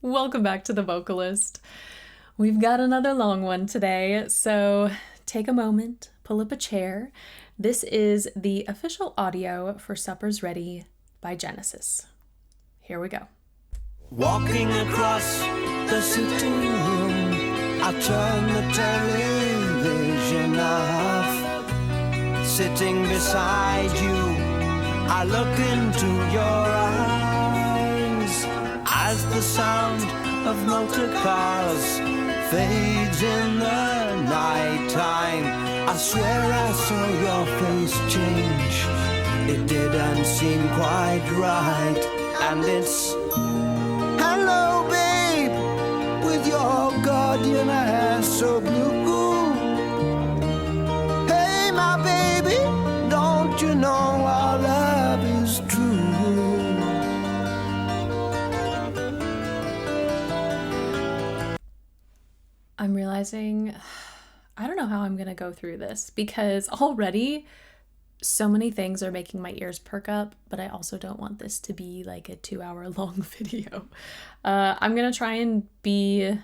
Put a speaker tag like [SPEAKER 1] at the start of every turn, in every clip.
[SPEAKER 1] Welcome back to The Vocalist. We've got another long one today, so take a moment, pull up a chair. This is the official audio for Supper's Ready by Genesis. Here we go.
[SPEAKER 2] Walking across the sitting room, I turn the television off. Sitting beside you, I look into your eyes. As the sound of motor cars fades in the nighttime, I swear I saw your face change. It didn't seem quite right, and it's hello, babe, with your guardian eyes so blue. Hey, my baby, don't you know our love is true?
[SPEAKER 1] I'm realizing I don't know how I'm going to go through this because already so many things are making my ears perk up, but I also don't want this to be like a 2-hour long video. I'm going to try and be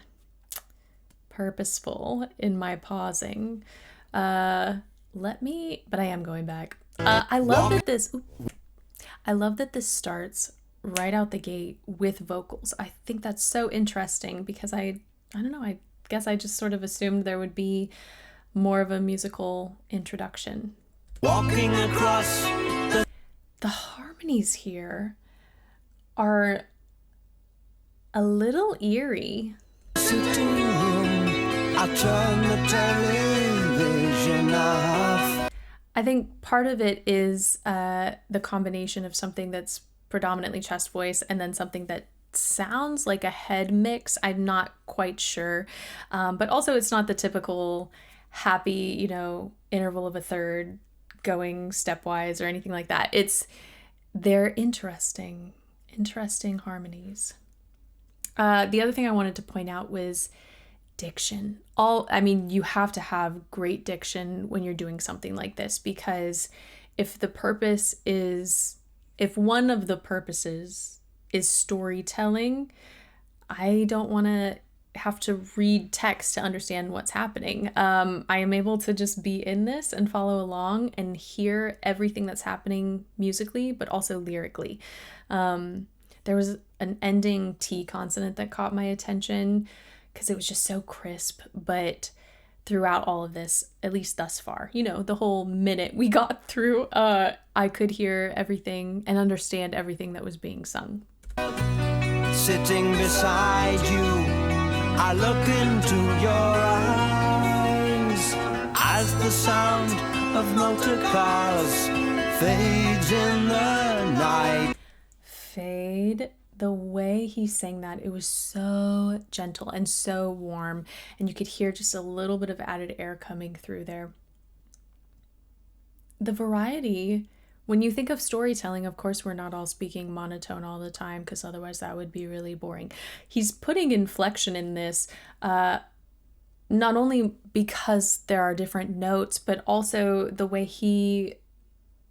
[SPEAKER 1] purposeful in my pausing. But I am going back. I love that this starts right out the gate with vocals. I think that's so interesting because I don't know, I guess I just sort of assumed there would be more of a musical introduction.
[SPEAKER 2] Walking across
[SPEAKER 1] The harmonies here are a little eerie.
[SPEAKER 2] sitting room, I turn the television off.
[SPEAKER 1] I think part of it is the combination of something that's predominantly chest voice and then something that sounds like a head mix. I'm not quite sure. But also it's not the typical happy, interval of a third going stepwise or anything like that. They're interesting harmonies. The other thing I wanted to point out was diction. You have to have great diction when you're doing something like this, because if one of the purposes is storytelling, I don't want to have to read text to understand what's happening. I am able to just be in this and follow along and hear everything that's happening musically, but also lyrically. There was an ending T consonant that caught my attention because it was just so crisp, but throughout all of this, at least thus far, the whole minute we got through, I could hear everything and understand everything that was being sung.
[SPEAKER 2] Sitting beside you, I look into your eyes as the sound of motor cars fades in the night.
[SPEAKER 1] Fade. The way he sang that, it was so gentle and so warm, and you could hear just a little bit of added air coming through there. The variety, when you think of storytelling, of course, we're not all speaking monotone all the time because otherwise that would be really boring. He's putting inflection in this, not only because there are different notes, but also the way he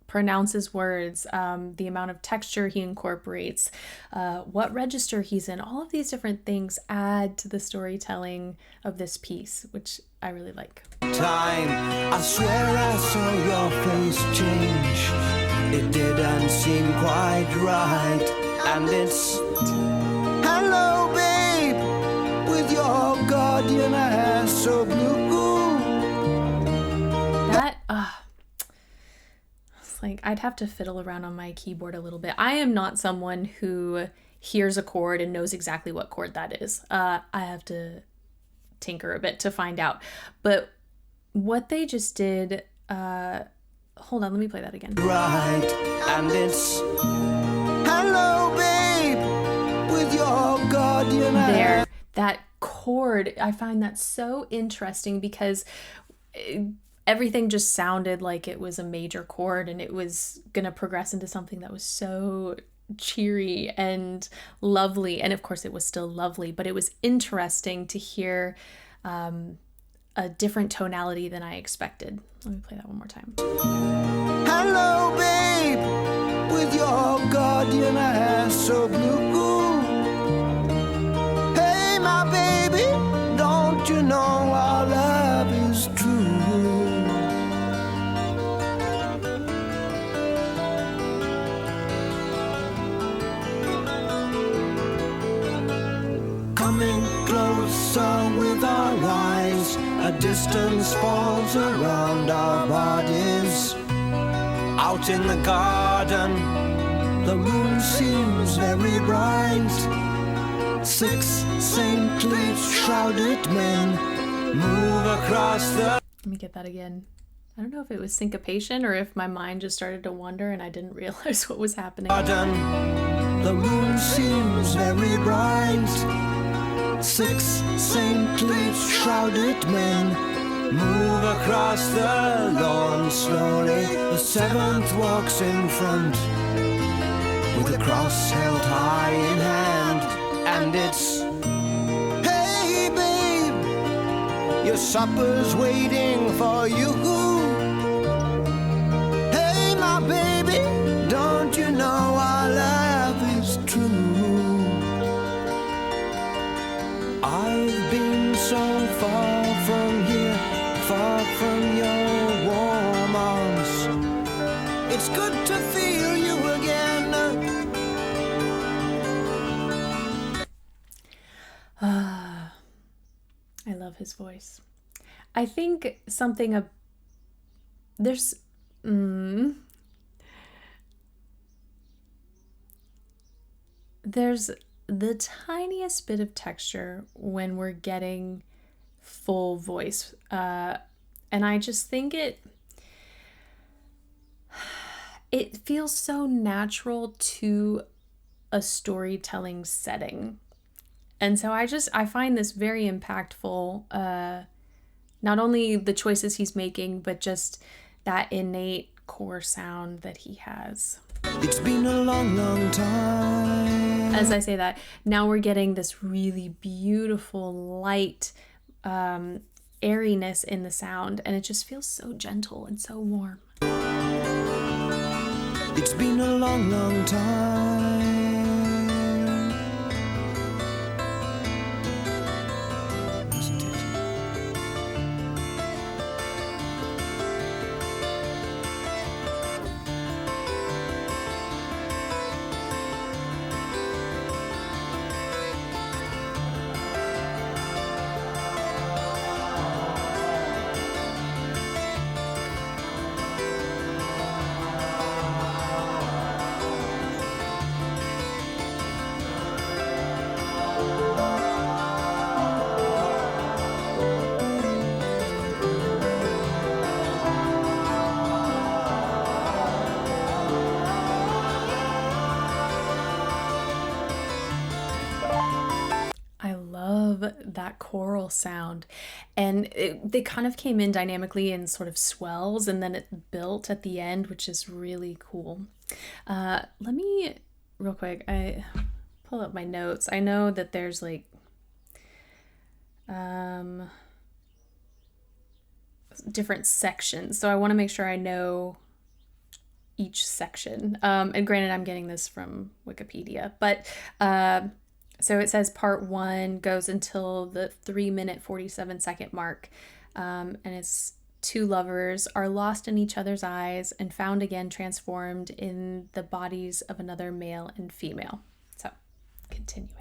[SPEAKER 1] pronounces words, the amount of texture he incorporates, what register he's in. All of these different things add to the storytelling of this piece, which I really like.
[SPEAKER 2] Time, I swear I saw your face change. It didn't seem quite right, and it's hello, babe, with your guardian eyes so blue.
[SPEAKER 1] That it's like I'd have to fiddle around on my keyboard a little bit. I am not someone who hears a chord and knows exactly what chord that is. I have to tinker a bit to find out. But what they just did, hold on, let me play that again.
[SPEAKER 2] Right, and it's hello, babe, with your guardian eyes.
[SPEAKER 1] There, that chord, I find that so interesting because everything just sounded like it was a major chord and it was gonna progress into something that was so cheery and lovely. And of course it was still lovely, but it was interesting to hear a different tonality than I expected. Let me play that one more time.
[SPEAKER 2] Hello, babe, with your guardian eyes so blue. coming closer with our eyes. A distance falls around our bodies. Out in the garden, the moon seems very bright. 6 saintly shrouded men move across the...
[SPEAKER 1] Let me get that again. I don't know if it was syncopation or if my mind just started to wander and I didn't realize what was happening.
[SPEAKER 2] The moon seems very bright. 6 saintly shrouded men move across the lawn slowly. The 7th walks in front with a cross held high in hand. And it's, hey babe, your supper's waiting for you. Hey my baby, don't you know our love is true? I've been so far from here, far from your warm arms. It's good to feel you again.
[SPEAKER 1] I love his voice. I think something of there's there's the tiniest bit of texture when we're getting full voice, and I just think it feels so natural to a storytelling setting. And so I find this very impactful, not only the choices he's making, but just that innate core sound that he has.
[SPEAKER 2] It's been a long, long time.
[SPEAKER 1] As I say that, now we're getting this really beautiful, light airiness in the sound, and it just feels so gentle and so warm.
[SPEAKER 2] It's been a long, long time.
[SPEAKER 1] That choral sound, and they kind of came in dynamically in sort of swells, and then it built at the end, which is really cool. Let me real quick, I pull up my notes. I know that there's like different sections, so I want to make sure I know each section, and granted I'm getting this from Wikipedia, but so it says part 1 goes until the 3-minute 47-second mark, and it's 2 lovers are lost in each other's eyes and found again transformed in the bodies of another male and female. So, continuing.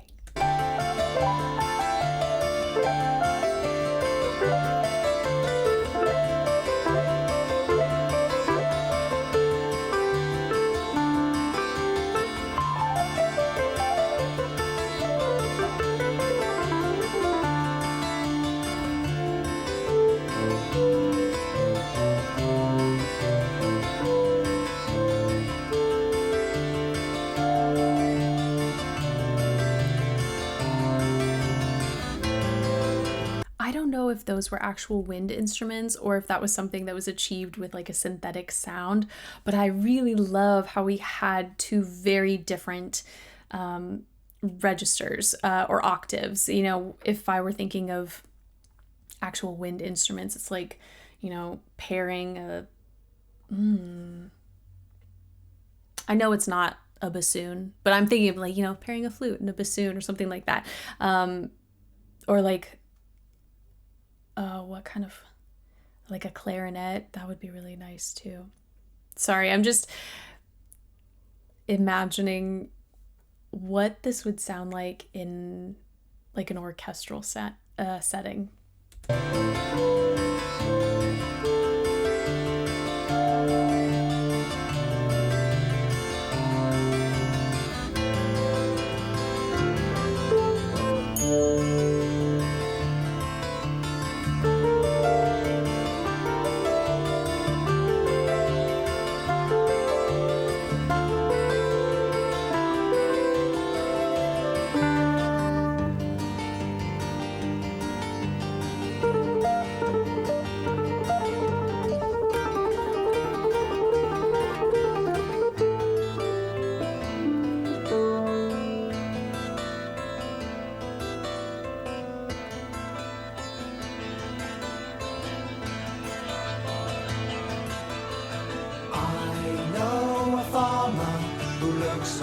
[SPEAKER 1] Know if those were actual wind instruments or if that was something that was achieved with like a synthetic sound, but I really love how we had 2 very different registers or octaves. You know, if I were thinking of actual wind instruments, it's like, you know, pairing a I know it's not a bassoon, but I'm thinking of like, you know, pairing a flute and a bassoon or something like that, or like what kind of, like a clarinet, that would be really nice too. Sorry, I'm just imagining what this would sound like in like an orchestral setting.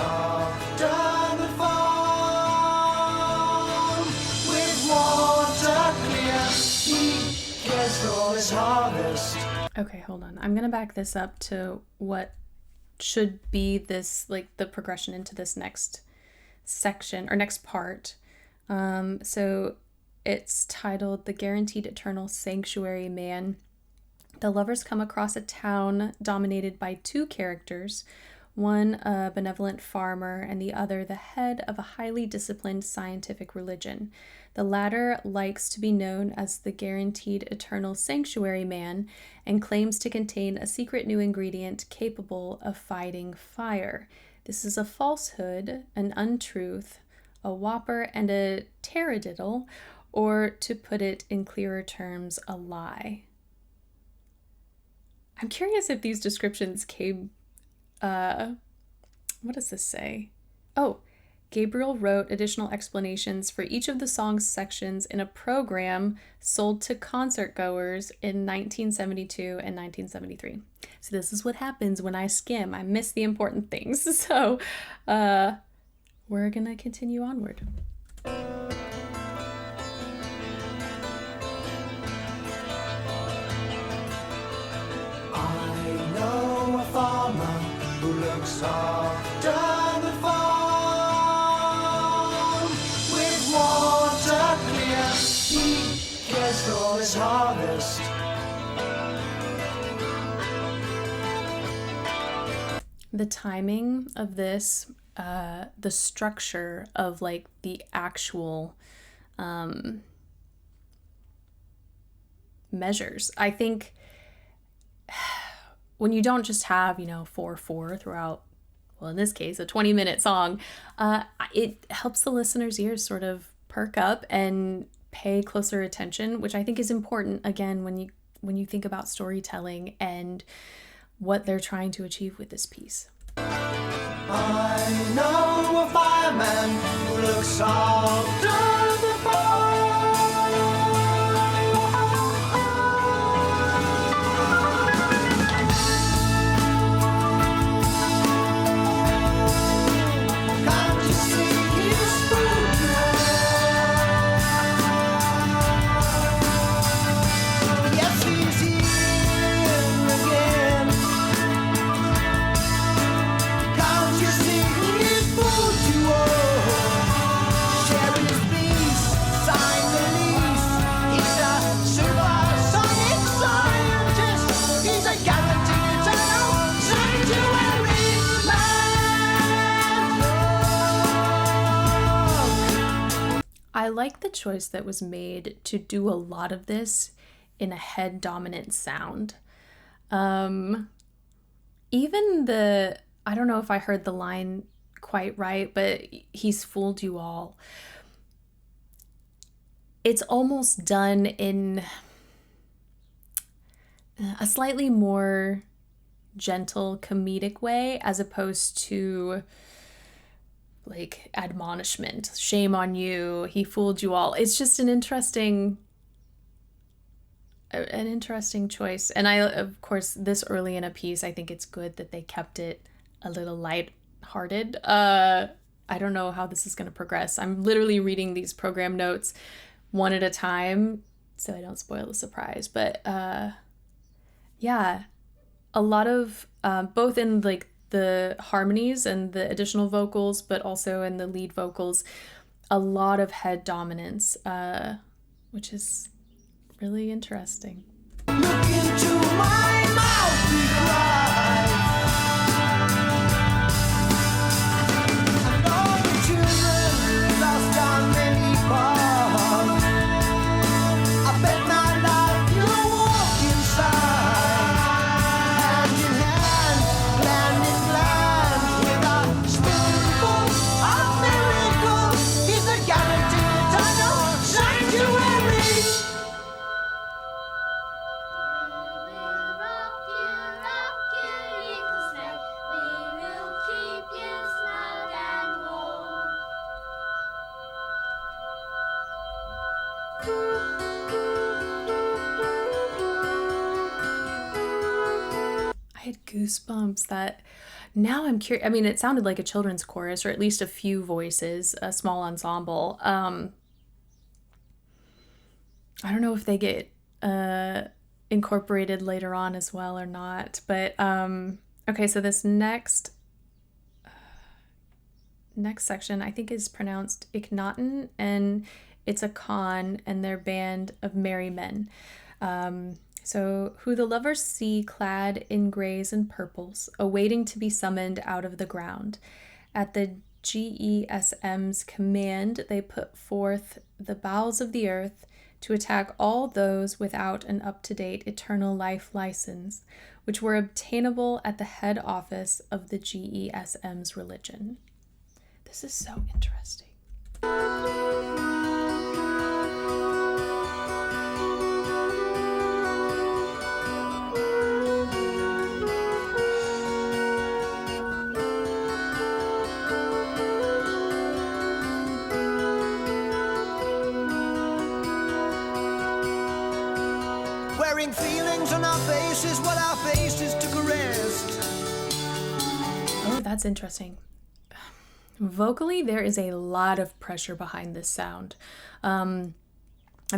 [SPEAKER 2] After the farm, with water clear, he cares for his harvest.
[SPEAKER 1] Okay, hold on. I'm gonna back this up to what should be this, like, the progression into this next section or next part. So it's titled The Guaranteed Eternal Sanctuary Man. The lovers come across a town dominated by two characters, one a benevolent farmer and the other the head of a highly disciplined scientific religion. The latter likes to be known as the Guaranteed Eternal Sanctuary Man and claims to contain a secret new ingredient capable of fighting fire. This is a falsehood, an untruth, a whopper, and a taradiddle, or to put it in clearer terms, a lie. I'm curious if these descriptions came, what does this say? Oh, Gabriel wrote additional explanations for each of the song's sections in a program sold to concert goers in 1972 and 1973. So this is what happens when I skim. I miss the important things. So we're gonna continue onward.
[SPEAKER 2] Who looks after the farm with water clear, he cares for his harvest.
[SPEAKER 1] The timing of this, the structure of like the actual measures, I think when you don't just have, 4/4 throughout, well, in this case, a 20-minute song, it helps the listener's ears sort of perk up and pay closer attention, which I think is important, again, when you think about storytelling and what they're trying to achieve with this piece.
[SPEAKER 2] I know a fireman who looks after the farm.
[SPEAKER 1] I like the choice that was made to do a lot of this in a head dominant sound. Even I don't know if I heard the line quite right, but he's fooled you all. It's almost done in a slightly more gentle comedic way as opposed to like admonishment, shame on you, he fooled you all. It's just an interesting choice. And I, of course, this early in a piece, I think it's good that they kept it a little light-hearted. I don't know how this is going to progress. I'm literally reading these program notes one at a time so I don't spoil the surprise. But yeah, a lot of both in like the harmonies and the additional vocals, but also in the lead vocals, a lot of head dominance, which is really interesting.
[SPEAKER 2] Look into my mouth and cry. And all the children lost on many paths. I bet my life you'll walk inside, hand in hand, land in land, with a spoonful of miracles. He's a guaranteed eternal sanctuary.
[SPEAKER 1] I had goosebumps. That now I'm curious. I mean, it sounded like a children's chorus, or at least a few voices, a small ensemble. I don't know if they get incorporated later on as well or not. But okay, so this next section I think is pronounced Iknaten, and it's a con and their band of merry men. So, who the lovers see clad in grays and purples, awaiting to be summoned out of the ground. At the GESM's command, they put forth the bowels of the earth to attack all those without an up-to-date eternal life license, which were obtainable at the head office of the GESM's religion. This is so interesting.
[SPEAKER 2] Wearing feelings on our faces while our faces took a rest.
[SPEAKER 1] Oh, that's interesting. Vocally, there is a lot of pressure behind this sound. I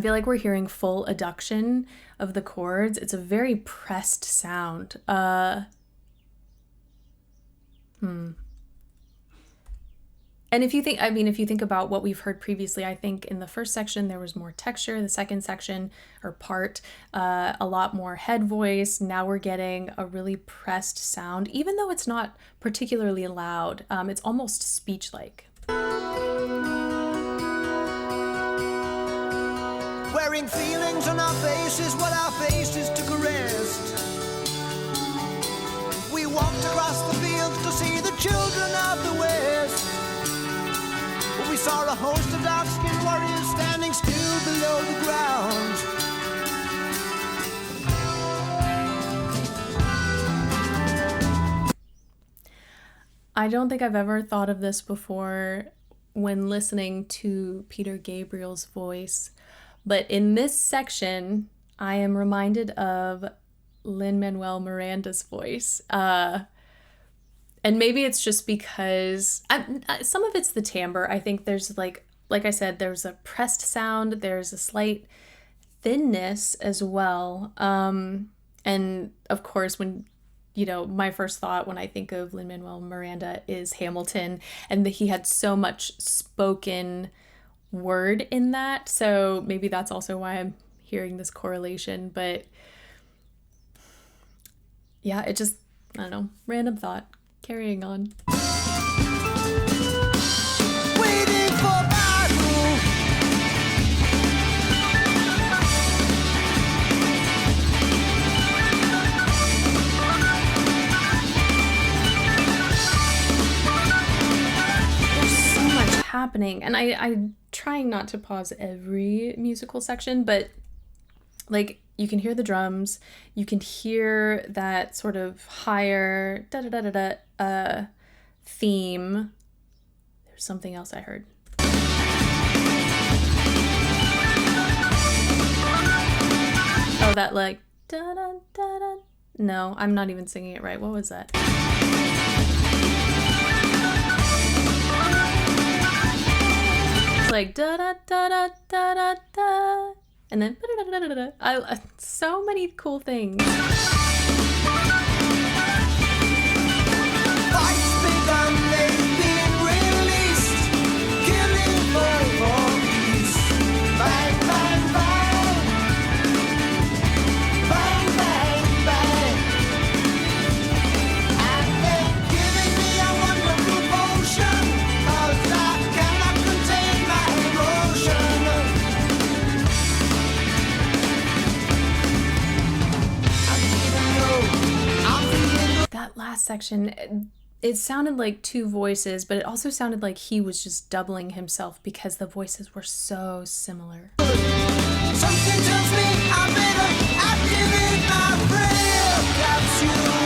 [SPEAKER 1] feel like we're hearing full adduction of the chords. It's a very pressed sound. And if you think about what we've heard previously, I think in the first section there was more texture. The second section or part, a lot more head voice. Now we're getting a really pressed sound, even though it's not particularly loud. It's almost speech-like.
[SPEAKER 2] Wearing feelings on our faces while our faces took a rest. We walked across the fields to see the children of the West. We saw a host of dark-skinned warriors standing still below the ground.
[SPEAKER 1] I don't think I've ever thought of this before when listening to Peter Gabriel's voice, but in this section, I am reminded of Lin-Manuel Miranda's voice. And maybe it's just because some of it's the timbre. I think there's like I said, there's a pressed sound. There's a slight thinness as well. And of course, when, my first thought when I think of Lin-Manuel Miranda is Hamilton, and he had so much spoken word in that. So maybe that's also why I'm hearing this correlation. But yeah, it just, I don't know, random thought. Carrying on.
[SPEAKER 2] Waiting for battle.
[SPEAKER 1] There's so much happening, and I'm trying not to pause every musical section, but you can hear the drums, you can hear that sort of higher da-da-da-da-da theme. There's something else I heard. Oh, that da-da-da-da. No, I'm not even singing it right. What was that? It's da-da-da-da-da-da-da. And then so many cool things.
[SPEAKER 2] Fights begun, they've been released, killing for
[SPEAKER 1] last section, it sounded like two voices, but it also sounded like he was just doubling himself because the voices were so similar.
[SPEAKER 2] Something tells me I better activate my prayer capsule.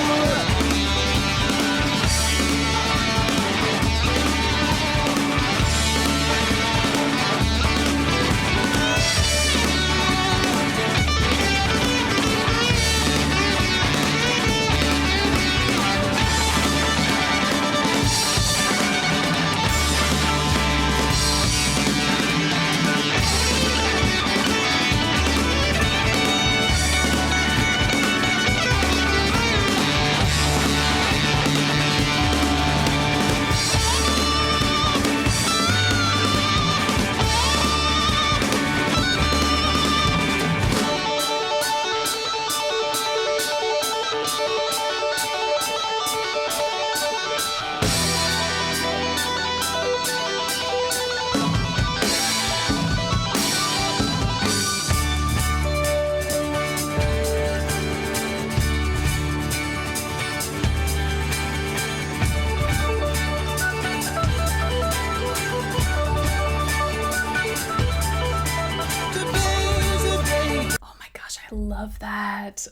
[SPEAKER 1] I love that.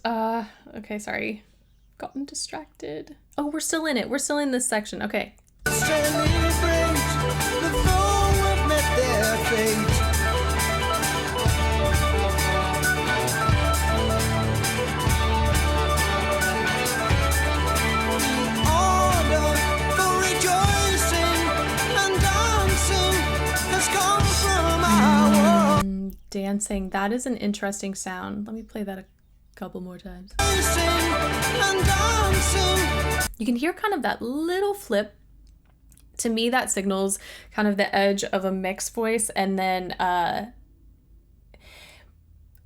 [SPEAKER 1] Okay, sorry. Gotten distracted. Oh, we're still in it. We're still in this section. Okay.
[SPEAKER 2] Celebrate the foe have met their fate. Order for rejoicing and dancing has come from our world.
[SPEAKER 1] Dancing. That is an interesting sound. Let me play that a couple more times.
[SPEAKER 2] And dancing.
[SPEAKER 1] You can hear kind of that little flip. To me, that signals kind of the edge of a mixed voice, and then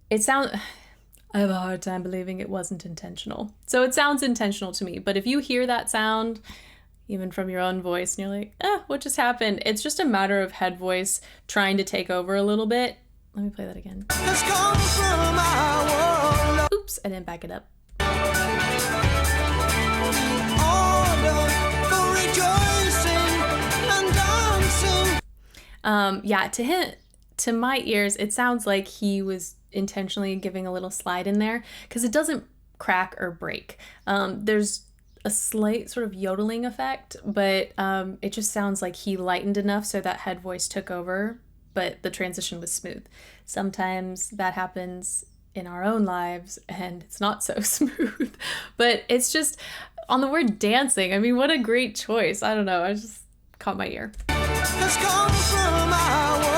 [SPEAKER 1] it sounds. I have a hard time believing it wasn't intentional. So it sounds intentional to me, but if you hear that sound, even from your own voice, and you're like, what just happened? It's just a matter of head voice trying to take over a little bit. Let me play that again.
[SPEAKER 2] Has come from our world.
[SPEAKER 1] Oops, I didn't back it up.
[SPEAKER 2] Order for rejoicing and dancing.
[SPEAKER 1] Yeah, to my ears, it sounds like he was intentionally giving a little slide in there because it doesn't crack or break. There's a slight sort of yodeling effect, but it just sounds like he lightened enough so that head voice took over, but the transition was smooth. Sometimes that happens in our own lives and it's not so smooth, but it's just on the word dancing. I mean, what a great choice. I don't know. I just caught my ear.
[SPEAKER 2] Has come from our world.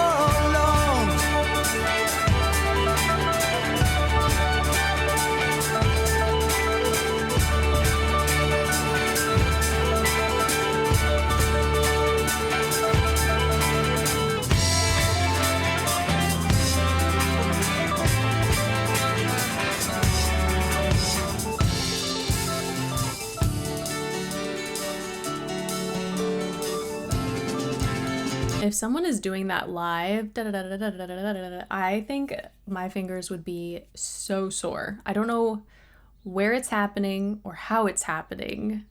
[SPEAKER 1] If someone is doing that live, I think my fingers would be so sore. I don't know where it's happening or how it's happening,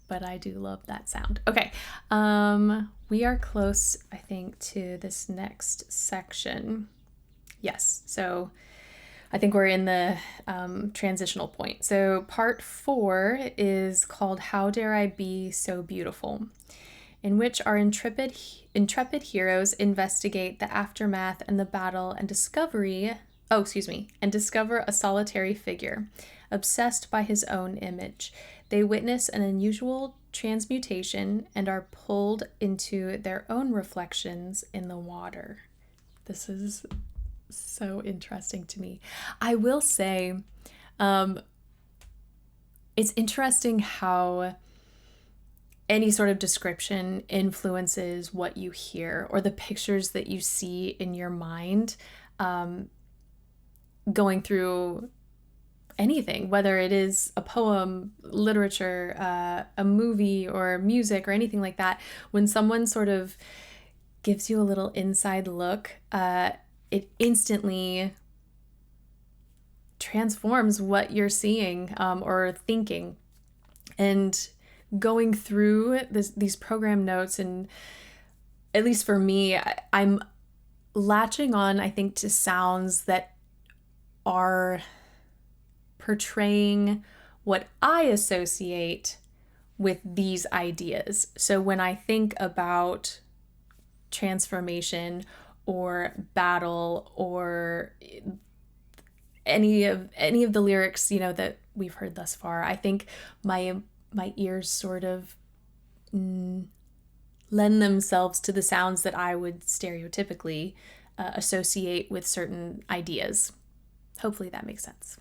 [SPEAKER 1] but I do love that sound. Okay, we are close, I think, to this next section. Yes, so I think we're in the transitional point. So part 4 is called How Dare I Be So Beautiful, in which our intrepid heroes investigate the aftermath and the battle and discover a solitary figure, obsessed by his own image. They witness an unusual transmutation and are pulled into their own reflections in the water. This is so interesting to me. I will say, it's interesting how any sort of description influences what you hear or the pictures that you see in your mind, going through anything, whether it is a poem, literature, a movie, or music, or anything like that. When someone sort of gives you a little inside look, it instantly transforms what you're seeing or thinking. And going through these program notes, and at least for me, I'm latching on, I think, to sounds that are portraying what I associate with these ideas. So when I think about transformation or battle or any of the lyrics, that we've heard thus far, I think my ears sort of lend themselves to the sounds that I would stereotypically associate with certain ideas. Hopefully that makes sense.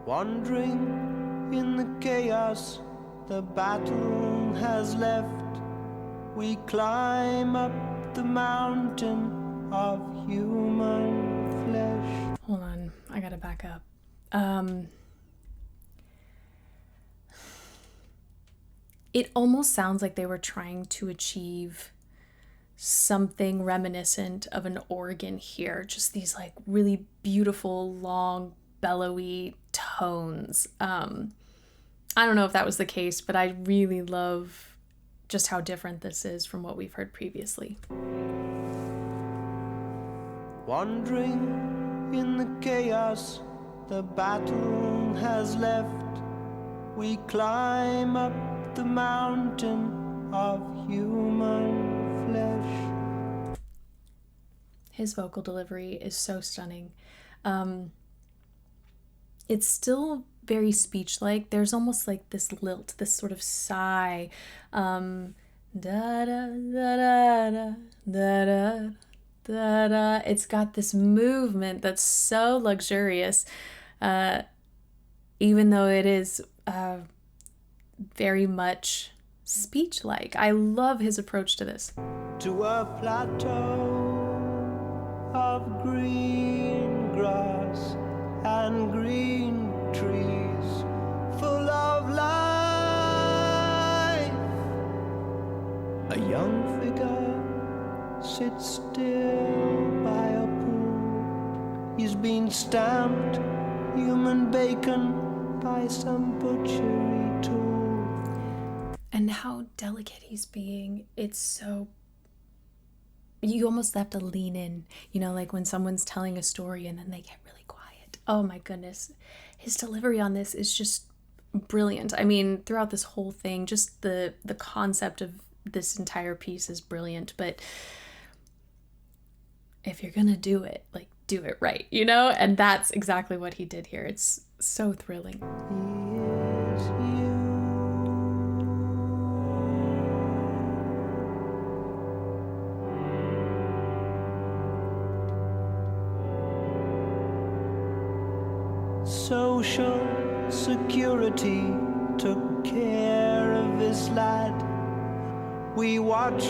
[SPEAKER 2] Wandering in the chaos the battle has left, we climb up the mountain of human flesh.
[SPEAKER 1] Hold on, I gotta back up. It almost sounds like they were trying to achieve something reminiscent of an organ here. Just these like really beautiful, long, bellowy tones. I don't know if that was the case, but I really love just how different this is from what we've heard previously.
[SPEAKER 2] Wandering in the chaos the battle has left, we climb up the mountain of human flesh.
[SPEAKER 1] His vocal delivery is so stunning. It's still very speech-like. There's almost like this lilt, this sort of sigh. Da da da da da da da da. It's got this movement that's so luxurious, even though it is very much speech-like. I love his approach to this.
[SPEAKER 2] To a plateau of green grass and green trees full of life, a young figure sits still by a pool. He's been stamped human bacon by some butchery tool.
[SPEAKER 1] And how delicate he's being. It's so... You almost have to lean in, like when someone's telling a story and then they get really quiet. Oh my goodness. His delivery on this is just brilliant. I mean, throughout this whole thing, just the concept of this entire piece is brilliant. But if you're going to do it, do it right, And that's exactly what he did here. It's so thrilling.
[SPEAKER 2] Social security took care of this lad. We watch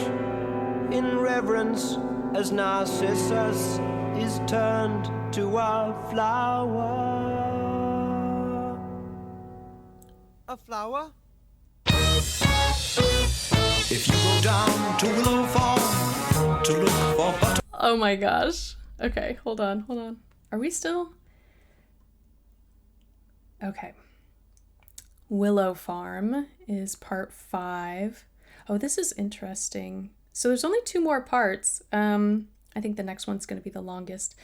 [SPEAKER 2] in reverence as Narcissus is turned to a flower. A flower? If you go down to Willow Farm to look for butter.
[SPEAKER 1] Oh my gosh. Okay, hold on. Are we still? Okay. Willow Farm is part 5. Oh, this is interesting. So there's only 2 more parts. I think the next one's going to be the longest.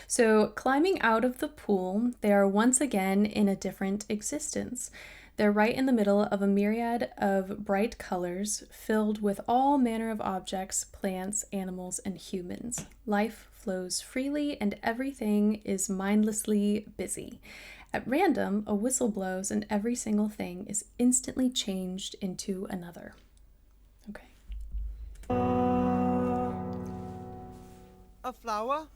[SPEAKER 1] So climbing out of the pool, they are once again in a different existence. They're right in the middle of a myriad of bright colors filled with all manner of objects, plants, animals, and humans. Life flows freely and everything is mindlessly busy. At random, a whistle blows and every single thing is instantly changed into another. Okay.
[SPEAKER 2] A flower?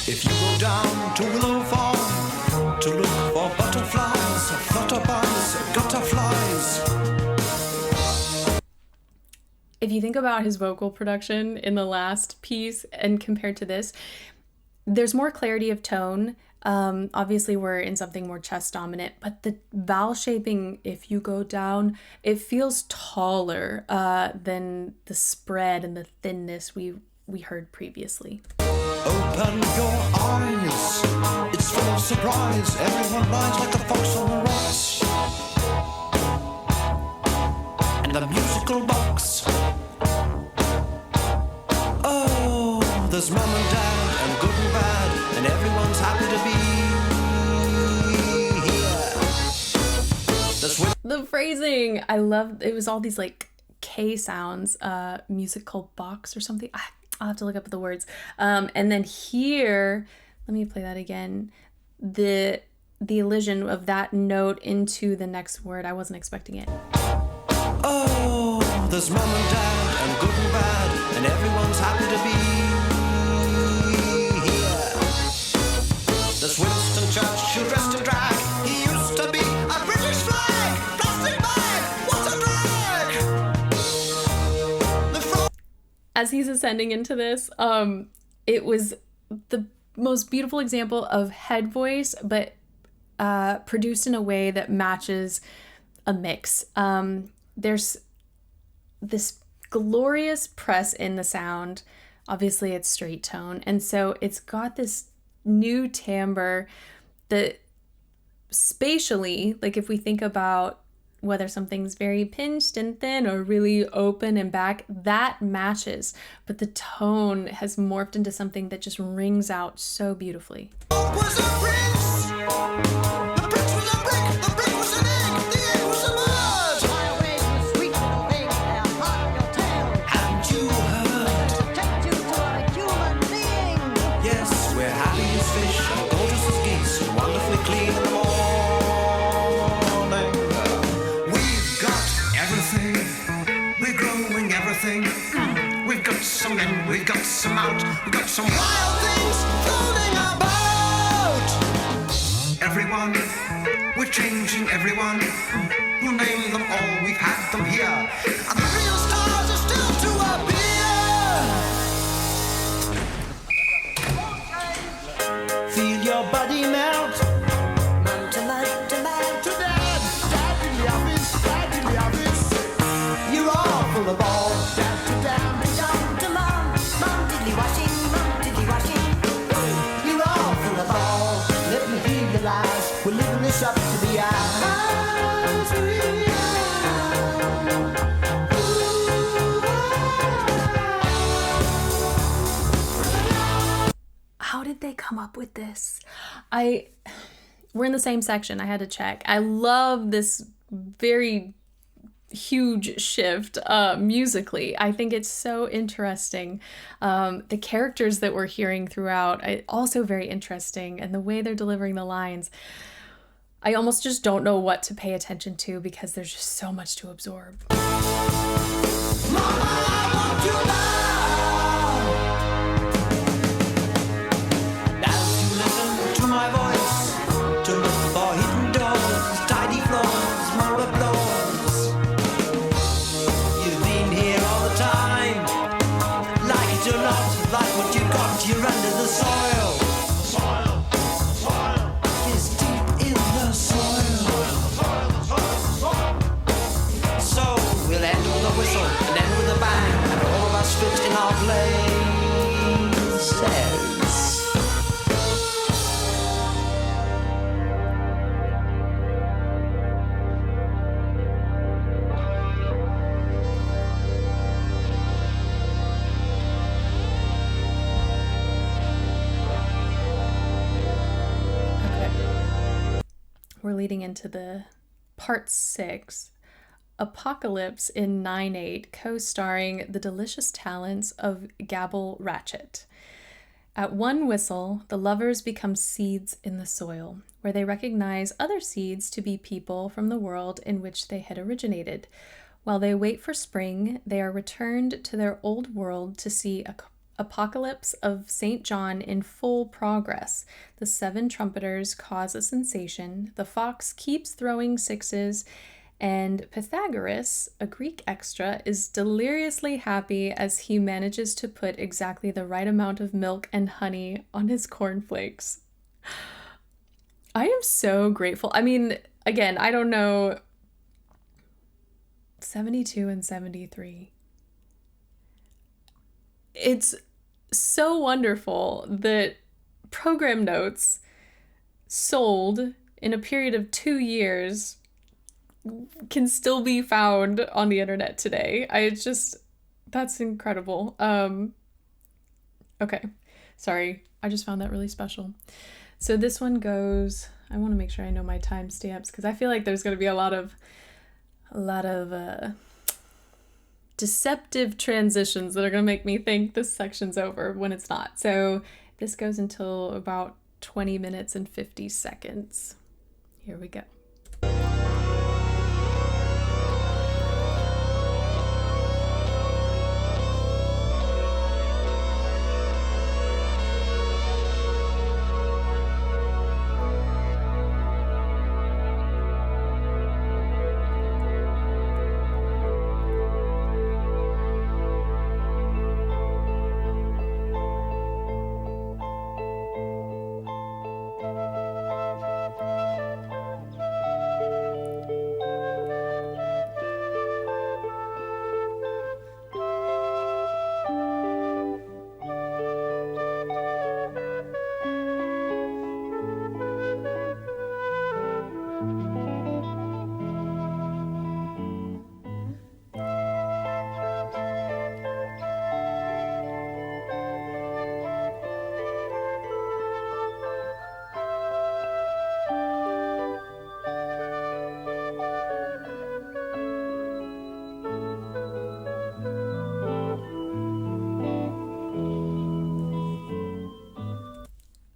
[SPEAKER 2] If you go down to Willow Farm to look for butterflies, flutterbys, gutterflies,
[SPEAKER 1] if you think about his vocal production in the last piece and compared to this, there's more clarity of tone. Obviously, we're in something more chest dominant, but the vowel shaping, if you go down, it feels taller than the spread and the thinness we heard previously.
[SPEAKER 2] Open your eyes, it's full of surprise. Everyone lies like a fox on the rocks. And the musical box. Oh, there's mum and dad and good and bad, and everyone's happy to be here.
[SPEAKER 1] The phrasing, I love. It was all these like K sounds, musical box or something. I'll have to look up the words. And then here, let me play that again. The elision of that note into the next word. I wasn't expecting it.
[SPEAKER 2] Oh, there's mum and dad and good and bad, and everyone's happy to be here. There's Winston Churchill dressed in drag. He used to be a British flag. Plastic bag, what a drag!
[SPEAKER 1] As he's ascending into this, it was the most beautiful example of head voice, but produced in a way that matches a mix. There's this glorious press in the sound. Obviously, it's straight tone. And so it's got this new timbre that spatially, like if we think about whether something's very pinched and thin or really open and back, that matches. But the tone has morphed into something that just rings out so beautifully.
[SPEAKER 2] Was a prince. The prince was a brick. The brick was an egg. The egg was a bird.
[SPEAKER 3] My way was sweet little thing, and part of your tail.
[SPEAKER 2] Haven't you heard?
[SPEAKER 3] Protect you to a human being.
[SPEAKER 2] Yes, we're happy as fish, and gorgeous as geese, and wonderfully clean in the morning. We've got everything. We're growing everything. We've got some in, we've got some out. We've got some wild things floating about. Everyone, we're changing everyone. You name them all, we've had them here. And the real stars are still to appear. Feel your body melt.
[SPEAKER 3] Man to man to man.
[SPEAKER 2] To dad, dad in the office, dad in the office. You're all full of ball. Dad to dad,
[SPEAKER 3] Mom to mom. Mom diddly washing, mom diddly washing.
[SPEAKER 2] you're all full of ball. Let me hear your lies. We're living this up to the eyes.
[SPEAKER 1] How did they come up with this? We're in the same section. I had to check. I love this very huge shift musically. I think it's so interesting. The characters that we're hearing throughout, also very interesting, and the way they're delivering the lines. I almost just don't know what to pay attention to because there's just so much to absorb.
[SPEAKER 2] Mama, I want you now. As you listen to my voice, to look for hidden doors, tidy floors, more applause. You've been here all the time, like it or not, like what you got, you're under the soil. It's deep in the soil. So we'll end with a whistle and end with a bang, and all of us fit in our places.
[SPEAKER 1] Okay. We're leading into the part 6, Apocalypse in 9/8, co-starring the delicious talents of Gabble Ratchet. At one whistle, the lovers become seeds in the soil, where they recognize other seeds to be people from the world in which they had originated. While they wait for spring, they are returned to their old world to see Apocalypse of St. John in full progress. The 7 trumpeters cause a sensation, the fox keeps throwing sixes, And Pythagoras, a Greek extra, is deliriously happy as he manages to put exactly the right amount of milk and honey on his cornflakes. I am so grateful. I mean, again, I don't know. 72 and 73. It's so wonderful that program notes sold in a period of 2 years can still be found on the internet today. That's incredible. Okay. Sorry. I just found that really special. So this one goes, I want to make sure I know my timestamps because I feel like there's going to be a lot of deceptive transitions that are going to make me think this section's over when it's not. So this goes until about 20 minutes and 50 seconds. Here we go.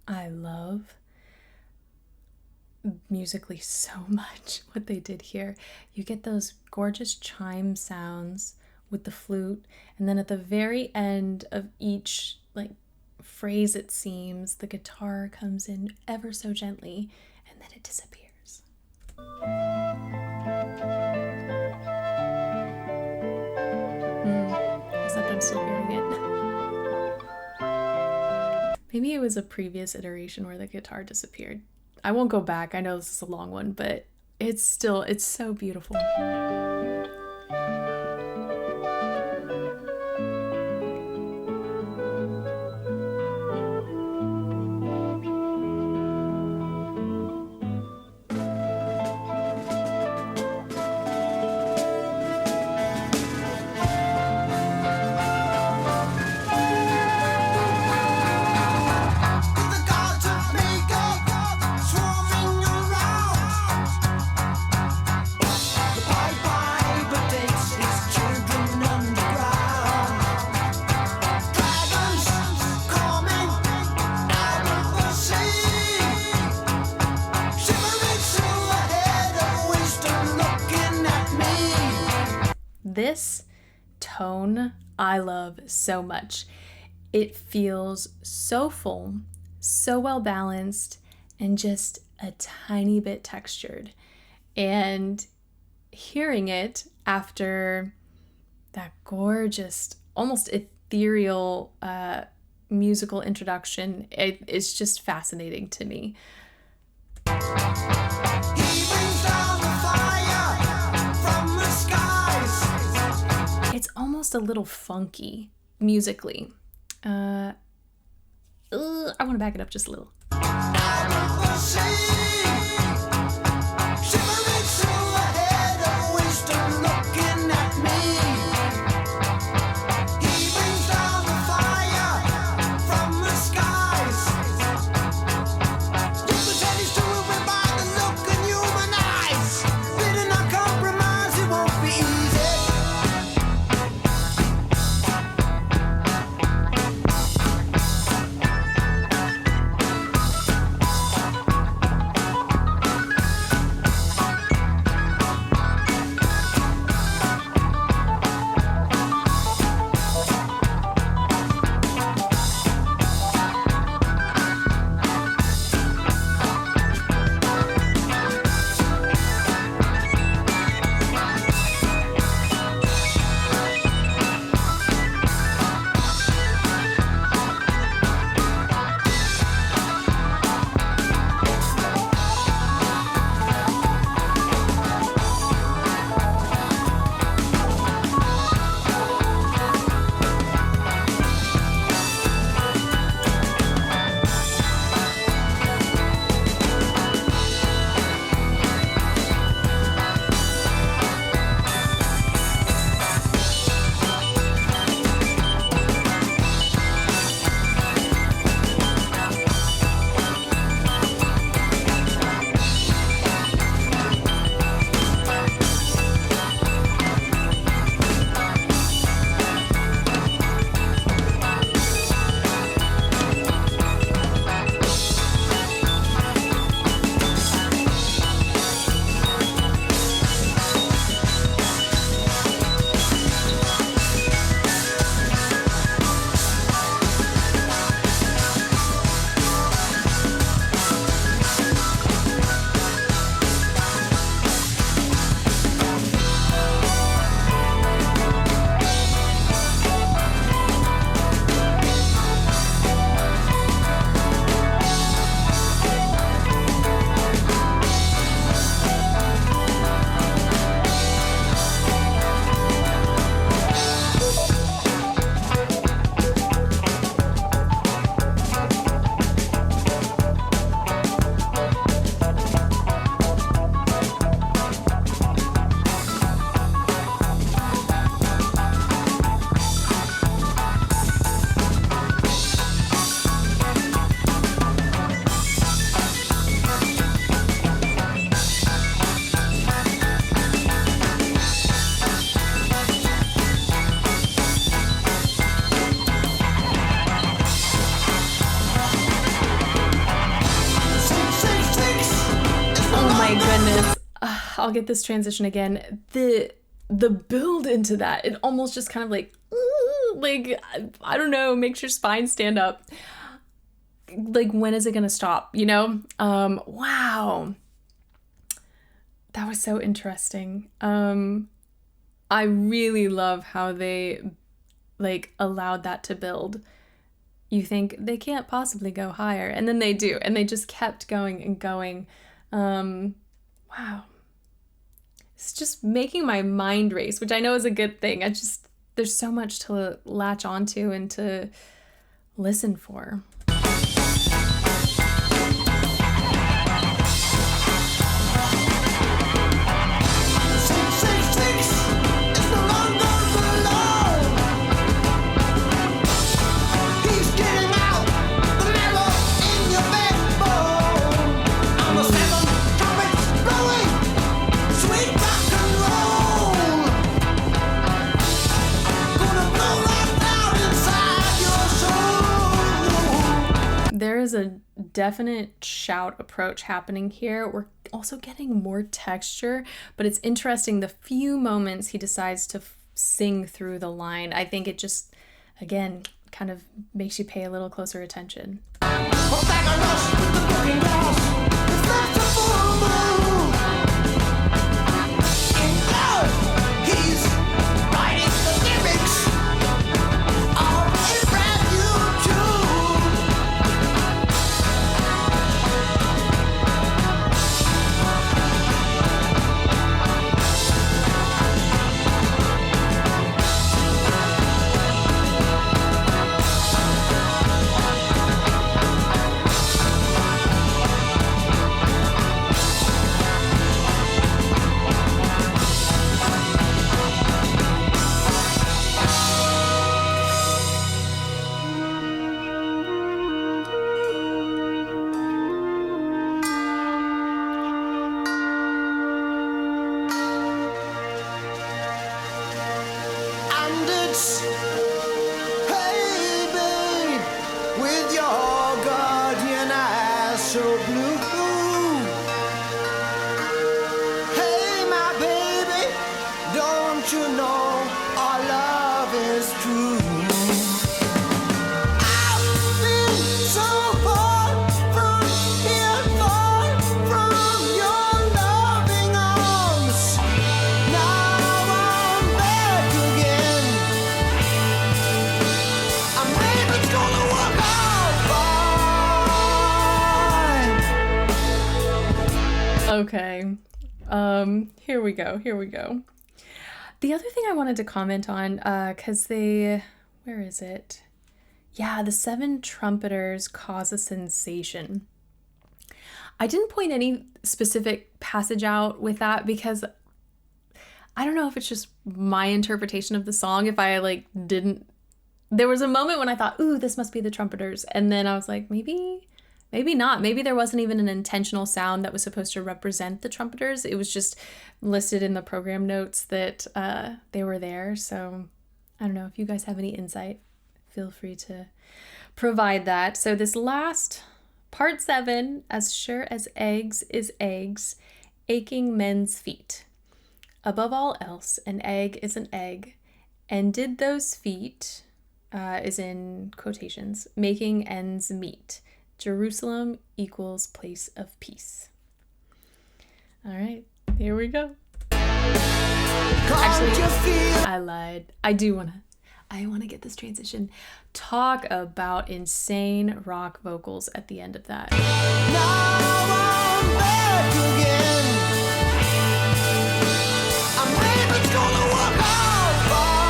[SPEAKER 1] I love musically so much what they did here. You get those gorgeous chime sounds with the flute, and then at the very end of each phrase, it seems the guitar comes in ever so gently and then it disappears. Except I'm still hearing it. Maybe it was a previous iteration where the guitar disappeared. I won't go back. I know this is a long one, but it's so beautiful. This tone I love so much. It feels so full, so well balanced, and just a tiny bit textured. And hearing it after that gorgeous, almost ethereal musical introduction, it's just fascinating to me. It's almost a little funky musically. I want to back it up just a little. I'll get this transition again. The build into that, it almost just kind of like I don't know, makes your spine stand up. Like, when is it gonna stop, you know? Wow. That was so interesting. I really love how they like allowed that to build. You think they can't possibly go higher, and then they do, and they just kept going and going. Wow. It's just making my mind race, which I know is a good thing. There's so much to latch onto and to listen for. There is a definite shout approach happening here. We're also getting more texture, but it's interesting the few moments he decides to sing through the line. I think it just, again, kind of makes you pay a little closer attention.
[SPEAKER 2] Hey babe, with your guardian eyes so blue. Hey my baby, don't you know our love is true? I've been so far from here, far from your loving arms. Now I'm back again. I'm maybe it's gonna work out fine.
[SPEAKER 1] Okay. Here we go. The other thing I wanted to comment on, because where is it? Yeah, the 7 trumpeters cause a sensation. I didn't point any specific passage out with that because I don't know if it's just my interpretation of the song. If I didn't, there was a moment when I thought, ooh, this must be the trumpeters. And then I was like, maybe not. Maybe there wasn't even an intentional sound that was supposed to represent the trumpeters. It was just listed in the program notes that they were there. So I don't know if you guys have any insight, feel free to provide that. So this last part 7, as sure as eggs is eggs, aching men's feet. Above all else, an egg is an egg, and did those feet, is in quotations, making ends meet. Jerusalem equals place of peace. All right, here we go. Actually, I lied. I want to get this transition. Talk about insane rock vocals at the end of that.
[SPEAKER 2] Now I'm back again. I'm maybe it's gonna work out fine.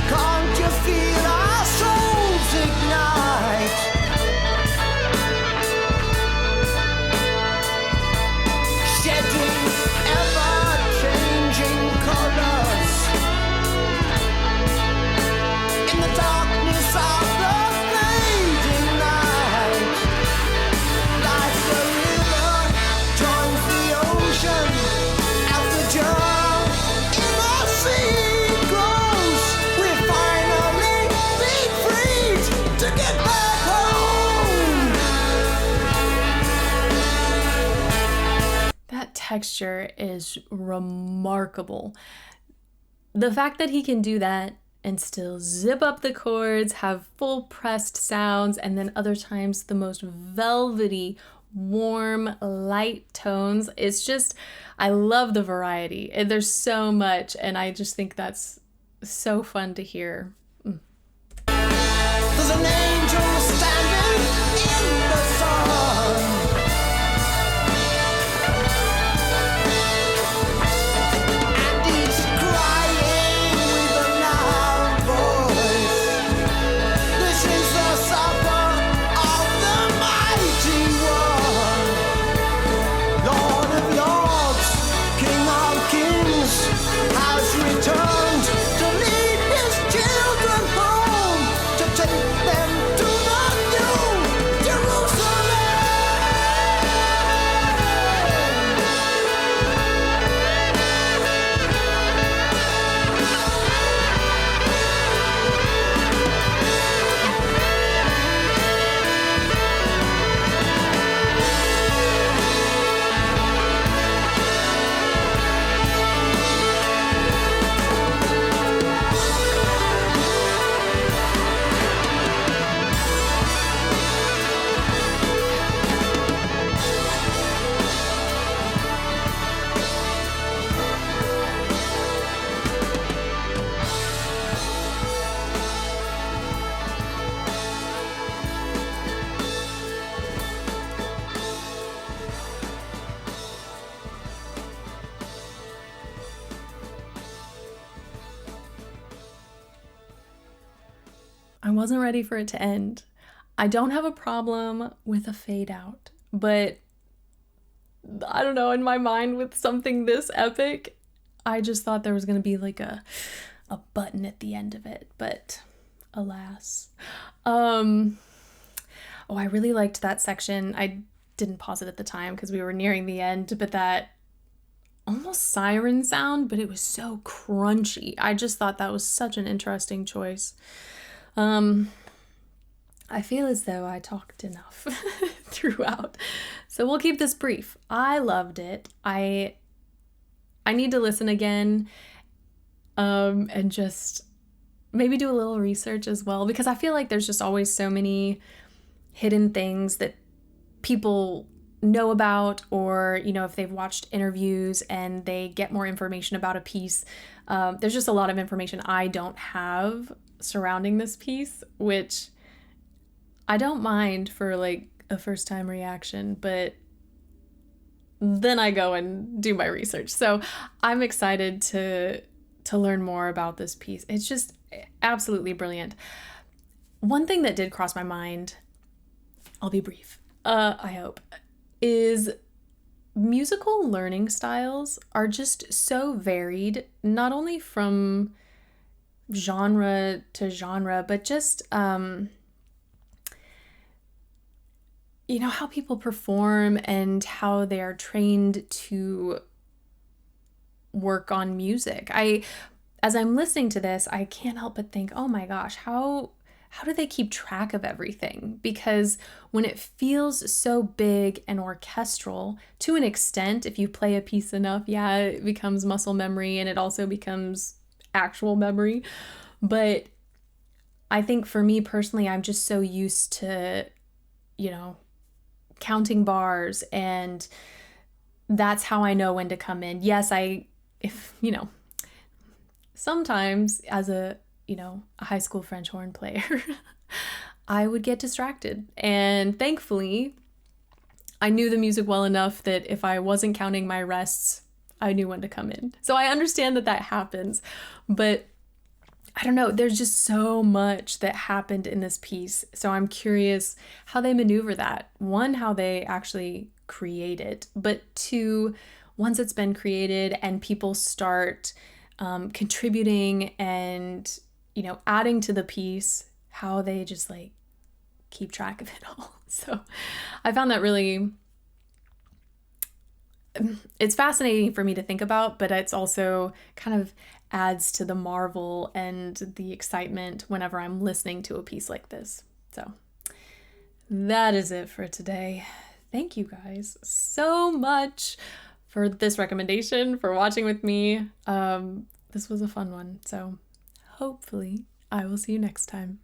[SPEAKER 2] Can't you feel our souls ignite? Shedding ever-changing colors in the darkness of the
[SPEAKER 1] texture is remarkable. The fact that he can do that and still zip up the chords, have full pressed sounds, and then other times the most velvety, warm, light tones. It's just, I love the variety. There's so much, and I just think that's so fun to hear.
[SPEAKER 2] There's an angel standing in the sun. And he's crying with a loud voice. This is the supper of the mighty one. Lord of lords, King of kings, has returned to lead his children home, to take them to the new Jerusalem.
[SPEAKER 1] I wasn't ready for it to end. I don't have a problem with a fade out, but I don't know, in my mind with something this epic, I just thought there was going to be like a button at the end of it, but alas. Oh, I really liked that section. I didn't pause it at the time because we were nearing the end, but that almost siren sound, but it was so crunchy. I just thought that was such an interesting choice. I feel as though I talked enough throughout, so we'll keep this brief. I loved it. I need to listen again, and just maybe do a little research as well, because I feel like there's just always so many hidden things that people know about, or, you know, if they've watched interviews and they get more information about a piece, there's just a lot of information I don't have surrounding this piece, which I don't mind for like a first time reaction, but then I go and do my research. So I'm excited to learn more about this piece. It's just absolutely brilliant. One thing that did cross my mind, I'll be brief, I hope, is musical learning styles are just so varied, not only from genre to genre, but just, you know, how people perform and how they are trained to work on music. As I'm listening to this, I can't help but think, oh my gosh, how do they keep track of everything? Because when it feels so big and orchestral, to an extent, if you play a piece enough, yeah, it becomes muscle memory and it also becomes actual memory. But I think for me personally, I'm just so used to, you know, counting bars, and that's how I know when to come in. Yes, sometimes as a high school French horn player, I would get distracted. And thankfully, I knew the music well enough that if I wasn't counting my rests, I knew when to come in. So I understand that happens, but I don't know, there's just so much that happened in this piece. So I'm curious how they maneuver that. One, how they actually create it, but two, once it's been created and people start contributing and, you know, adding to the piece, how they just like keep track of it all. So I found that really, it's fascinating for me to think about, but it's also kind of adds to the marvel and the excitement whenever I'm listening to a piece like this. So that is it for today. Thank you guys so much for this recommendation, for watching with me. This was a fun one. So hopefully I will see you next time.